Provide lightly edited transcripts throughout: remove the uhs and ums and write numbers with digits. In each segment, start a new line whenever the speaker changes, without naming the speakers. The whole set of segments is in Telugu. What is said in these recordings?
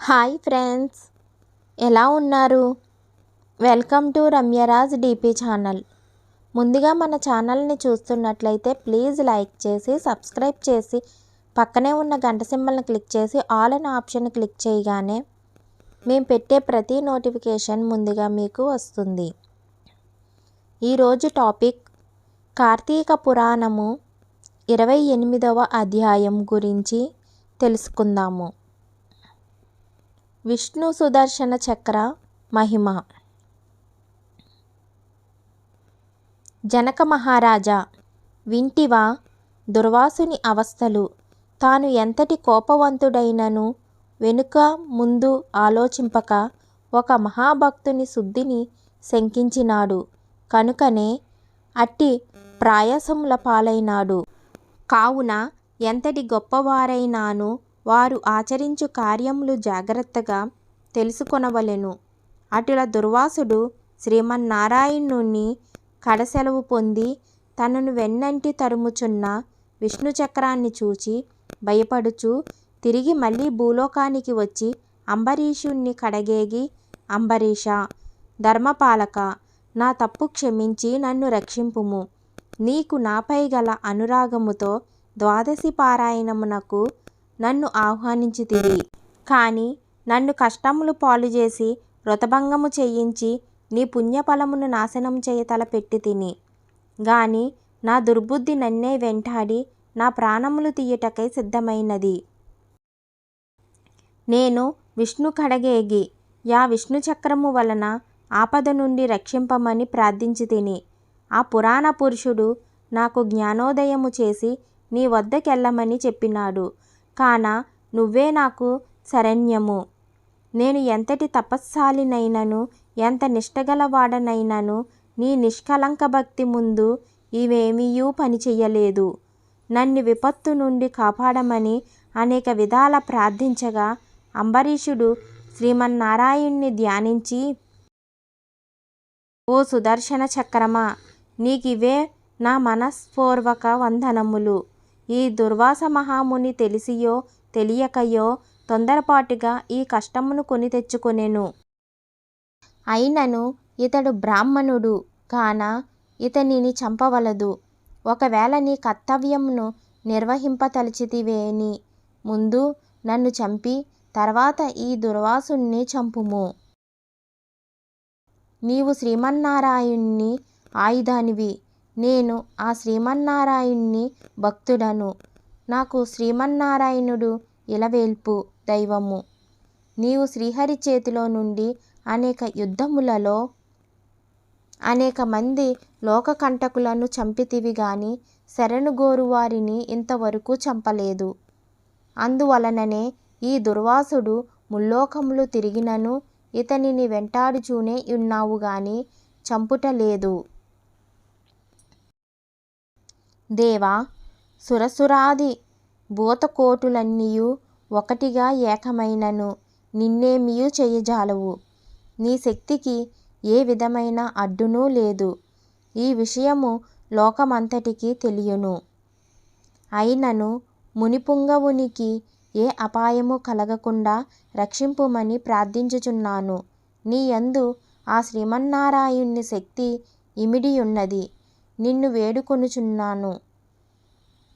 హాయ్ ఫ్రెండ్స్, ఎలా ఉన్నారు? Welcome to Ramyaraj DP channel. ముందుగా మన ఛానల్ని చూస్తున్నట్లయితే ప్లీజ్ లైక్ చేసి సబ్స్క్రైబ్ చేసి పక్కనే ఉన్న గంట సింబల్ని క్లిక్ చేసి ఆల్ అనే ఆప్షన్ క్లిక్ చేయగానే మేము పెట్టే ప్రతి నోటిఫికేషన్ ముందుగా మీకు వస్తుంది. ఈరోజు టాపిక్ కార్తీక పురాణము 28వ అధ్యాయం గురించి తెలుసుకుందాము. విష్ణు సుదర్శన చక్ర మహిమ. జనక మహారాజా, వింటివా దుర్వాసుని అవస్థలు? తాను ఎంతటి కోపవంతుడైనను వెనుక ముందు ఆలోచింపక ఒక మహాభక్తుని శుద్ధిని శంకించినాడు కనుకనే అట్టి ప్రాయసముల పాలైనాడు. కావున ఎంతటి గొప్పవారైనాను వారు ఆచరించు కార్యములు జాగ్రత్తగా తెలుసుకొనవలెను. అటుల దుర్వాసుడు శ్రీమన్నారాయణుని కడసెలవు పొంది తనను వెన్నంటి తరుముచున్న విష్ణుచక్రాన్ని చూచి భయపడుచు తిరిగి మళ్ళీ భూలోకానికి వచ్చి అంబరీషుణ్ణి కడగేగి, అంబరీష, ధర్మపాలక, నా తప్పు క్షమించి నన్ను రక్షింపుము. నీకు నాపై గల అనురాగముతో ద్వాదశి పారాయణమునకు నన్ను ఆహ్వానించితివి. కానీ నన్ను కష్టములు పాలుచేసి వ్రతభంగము చేయించి నీ పుణ్యఫలమును నాశనం చేయ తలపెట్టి తిని గాని నా దుర్బుద్ధి నన్నే వెంటాడి నా ప్రాణములు తీయుటకై సిద్ధమైనది. నేను విష్ణు కడగేగి యా విష్ణుచక్రము వలన ఆపద నుండి రక్షింపమని ప్రార్థించి తిని ఆ పురాణ పురుషుడు నాకు జ్ఞానోదయము చేసి నీ వద్దకెళ్ళమని చెప్పినాడు. కాన నువ్వే నాకు శరణ్యము. నేను ఎంతటి తపస్శాలినైనను ఎంత నిష్టగలవాడనైనను నీ నిష్కలంక భక్తి ముందు ఇవేమీయూ పనిచెయ్యలేదు. నన్ను విపత్తు నుండి కాపాడమని అనేక విధాల ప్రార్థించగా అంబరీషుడు శ్రీమన్నారాయణ్ణి ధ్యానించి, ఓ సుదర్శన చక్రమా, నీకివే నా మనస్పూర్వక వందనములు. ఈ దుర్వాస మహాముని తెలిసియో తెలియకయో తొందరపాటుగా ఈ కష్టమును కొని తెచ్చుకొనెను. అయినను ఇతడు బ్రాహ్మణుడు కాన ఇతనిని చంపవలదు. ఒకవేళ నీ కర్తవ్యమును నిర్వహింపతలచితివేని ముందు నన్ను చంపి తర్వాత ఈ దుర్వాసుణ్ణి చంపుము. నీవు శ్రీమన్నారాయణుని ఆయుధానివి. నేను ఆ శ్రీమన్నారాయణుని భక్తుడను. నాకు శ్రీమన్నారాయణుడు ఇలవేల్పు దైవము. నీవు శ్రీహరి చేతిలో నుండి అనేక యుద్ధములలో అనేక మంది లోకకంటకులను చంపితివి గాని శరణుగోరు వారిని ఇంతవరకు చంపలేదు. అందువలననే ఈ దుర్వాసుడు ముల్లోకములు తిరిగినను ఇతనిని వెంటాడుచూనే ఉన్నావు గాని చంపుటలేదు. దేవా, సురసురాది భూతకోటులన్నీయు ఒకటిగా ఏకమైనను నిన్నేమియూ చెయ్యజాలవు. నీ శక్తికి ఏ విధమైన అడ్డునూ లేదు. ఈ విషయము లోకమంతటికీ తెలియును. అయినను మునిపుంగవునికి ఏ అపాయము కలగకుండా రక్షింపుమని ప్రార్థించుచున్నాను. నీ యందు ఆ శ్రీమన్నారాయణుని శక్తి ఇమిడియున్నది. నిన్ను వేడుకొనుచున్నాను.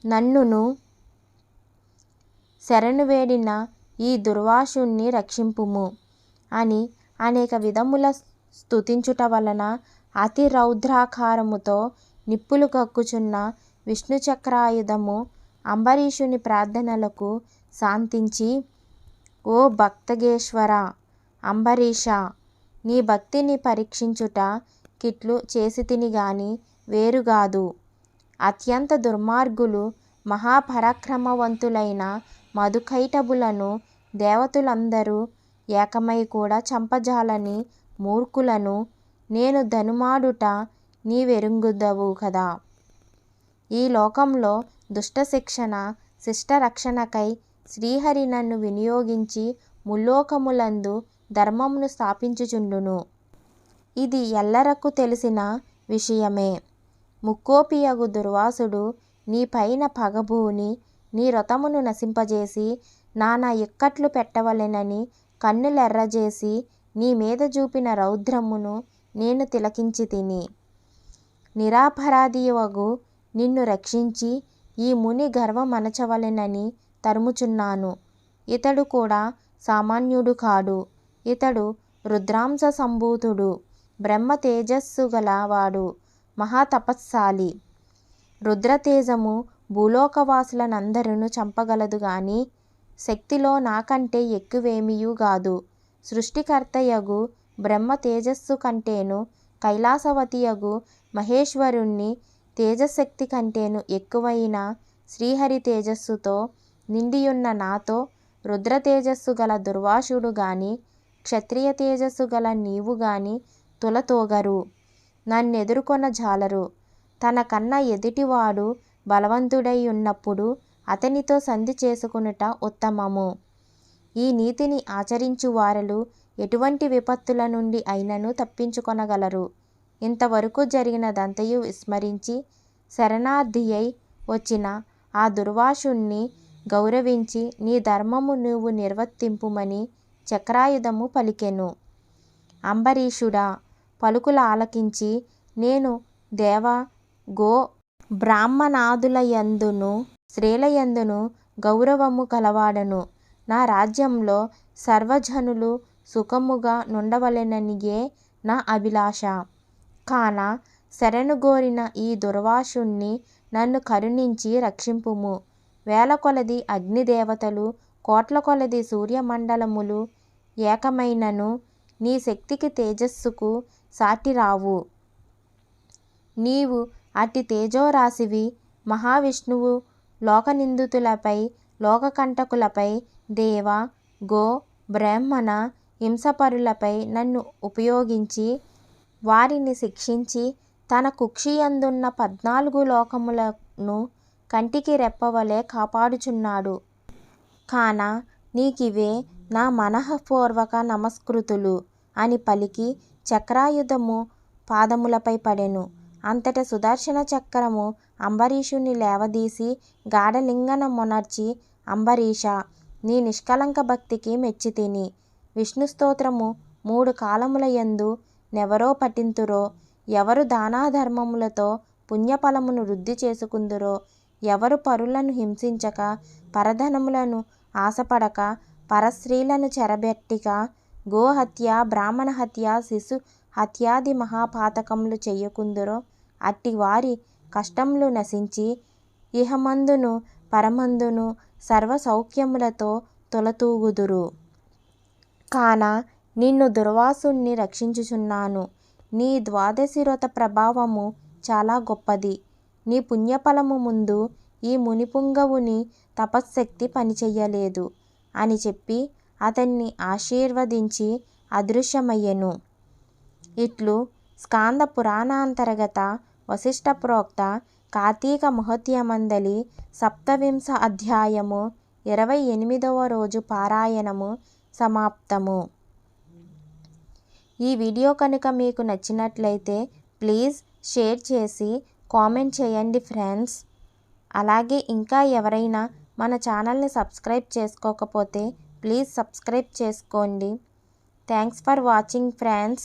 నన్నును శరణు వేడిన ఈ దుర్వాసుణ్ణి రక్షింపుము అని అనేక విధముల స్తుతించుట వలన అతి రౌద్రాకారముతో నిప్పులు కక్కుచున్న విష్ణుచక్రాయుధము అంబరీషుని ప్రార్థనలకు శాంతించి, ఓ భక్తగేశ్వర అంబరీష, నీ భక్తిని పరీక్షించుట కిట్లు చేసితిని గాని వేరుగాదు. అత్యంత దుర్మార్గులు మహాపరాక్రమవంతులైన మధుకైటభులను దేవతలందరూ ఏకమై కూడా చంపజాలని మూర్ఖులను నేను ధనుమాడుట నీవెరుగుదువు కదా. ఈ లోకంలో దుష్టశిక్షణ శిష్టరక్షణకై శ్రీహరి నన్ను వినియోగించి ముల్లోకములందు ధర్మమును స్థాపించుచుండును. ఇది ఎల్లరకు తెలిసిన విషయమే. ముక్కోపియగు దుర్వాసుడు నీ పైన పగబూని నీ వ్రతమును నశింపజేసి నానా ఇక్కట్లు పెట్టవలెనని కన్నులెర్రజేసి నీ మీద చూపిన రౌద్రమును నేను తిలకించి తిని. నిరపరాధియగు నిన్ను రక్షించి ఈ ముని గర్వమణచవలెనని తరుముచున్నాను. ఇతడు కూడా సామాన్యుడు కాడు. ఇతడు రుద్రాంశ సంభూతుడు, బ్రహ్మ తేజస్సు గలవాడు, మహాతపస్శాలి. రుద్రతేజము భూలోకవాసులనందరును చంపగలదు గాని శక్తిలో నాకంటే ఎక్కువేమియూ గాదు. సృష్టికర్తయగు బ్రహ్మ తేజస్సు కంటేను కైలాసవతియగు మహేశ్వరుణ్ణి తేజశక్తి కంటేను ఎక్కువైన శ్రీహరి తేజస్సుతో నిండియున్న నాతో రుద్రతేజస్సు గల దుర్వాసుడు గాని క్షత్రియ తేజస్సు గల నీవు గాని తులతూగరు, నన్నెదుర్కొన జాలరు. తన కన్నా ఎదుటివాడు బలవంతుడై ఉన్నప్పుడు అతనితో సంధి చేసుకొనుట ఉత్తమము. ఈ నీతిని ఆచరించువారలు ఎటువంటి విపత్తుల నుండి అయినను తప్పించుకొనగలరు. ఇంతవరకు జరిగినదంతయు విస్మరించి శరణార్థియై వచ్చిన ఆ దుర్వాసుణ్ణి గౌరవించి నీ ధర్మము నీవు నిర్వర్తింపుమని చక్రాయుధము పలికెను. అంబరీషుడా, పలుకుల ఆలకించి నేను దేవ, గో బ్రాహ్మణాదులయందును స్త్రీలయందును గౌరవము కలవాడను. నా రాజ్యంలో సర్వజనులు సుఖముగా నుండవలెననియే నా అభిలాష. కాన శరణుగోరిన ఈ దుర్వాసుణ్ణి నన్ను కరుణించి రక్షింపుము. వేల కొలది అగ్నిదేవతలు, కోట్ల కొలది సూర్యమండలములు ఏకమైనను నీ శక్తికి తేజస్సుకు సాటిరావు. నీవు అట్టి తేజోరాశివి. మహావిష్ణువు లోకనిందితులపై, లోకకంటకులపై, దేవ, గో బ్రాహ్మణ హింసపరులపై నన్ను ఉపయోగించి వారిని శిక్షించి తన కుక్షియందున్న 14 లోకములను కంటికి రెప్పవలె కాపాడుచున్నాడు. కాన నీకివే నా మనఃపూర్వక నమస్కృతులు అని పలికి చక్రాయుధము పాదములపై పడెను. అంతట సుదర్శన చక్రము అంబరీషుని లేవదీసి గాఢలింగన మొనర్చి, అంబరీష, నీ నిష్కళంక భక్తికి మెచ్చితిని. విష్ణు స్తోత్రము 3 కాలములయందు నెవరో పఠింతురో, ఎవరు దానాధర్మములతో పుణ్యఫలమును వృద్ధి చేసుకుందురో, ఎవరు పరులను హింసించక, పరధనములను ఆశపడక, పరస్త్రీలను చెరబెట్టిక, గోహత్య, బ్రాహ్మణ హత్య, శిశు హత్యాది మహాపాతకములు చెయ్యకుందురో, అట్టి వారి కష్టములు నశించి ఇహమందును పరమందును సర్వ సౌఖ్యములతో తులతూగుదురు. కాన నిన్ను దుర్వాసుణ్ణి రక్షించుచున్నాను. నీ ద్వాదశివ్రత ప్రభావము చాలా గొప్పది. నీ పుణ్యఫలము ముందు ఈ మునిపుంగవుని తపశ్శక్తి పనిచెయ్యలేదు అని చెప్పి అతన్ని ఆశీర్వదించి అదృశ్యమయ్యెను. ఇట్లు స్కాంద పురాణాంతర్గత వశిష్ఠ ప్రోక్త కార్తీక మహోత్సవమందలి 27వ అధ్యాయము 28వ రోజు పారాయణము సమాప్తము. ఈ వీడియో కనుక మీకు నచ్చినట్లయితే ప్లీజ్ షేర్ చేసి కామెంట్ చేయండి ఫ్రెండ్స్. అలాగే ఇంకా ఎవరైనా మన ఛానల్ని సబ్స్క్రైబ్ చేసుకోకపోతే ప్లీజ్ సబ్స్క్రైబ్ చేసుకోండి. Thanks for watching friends.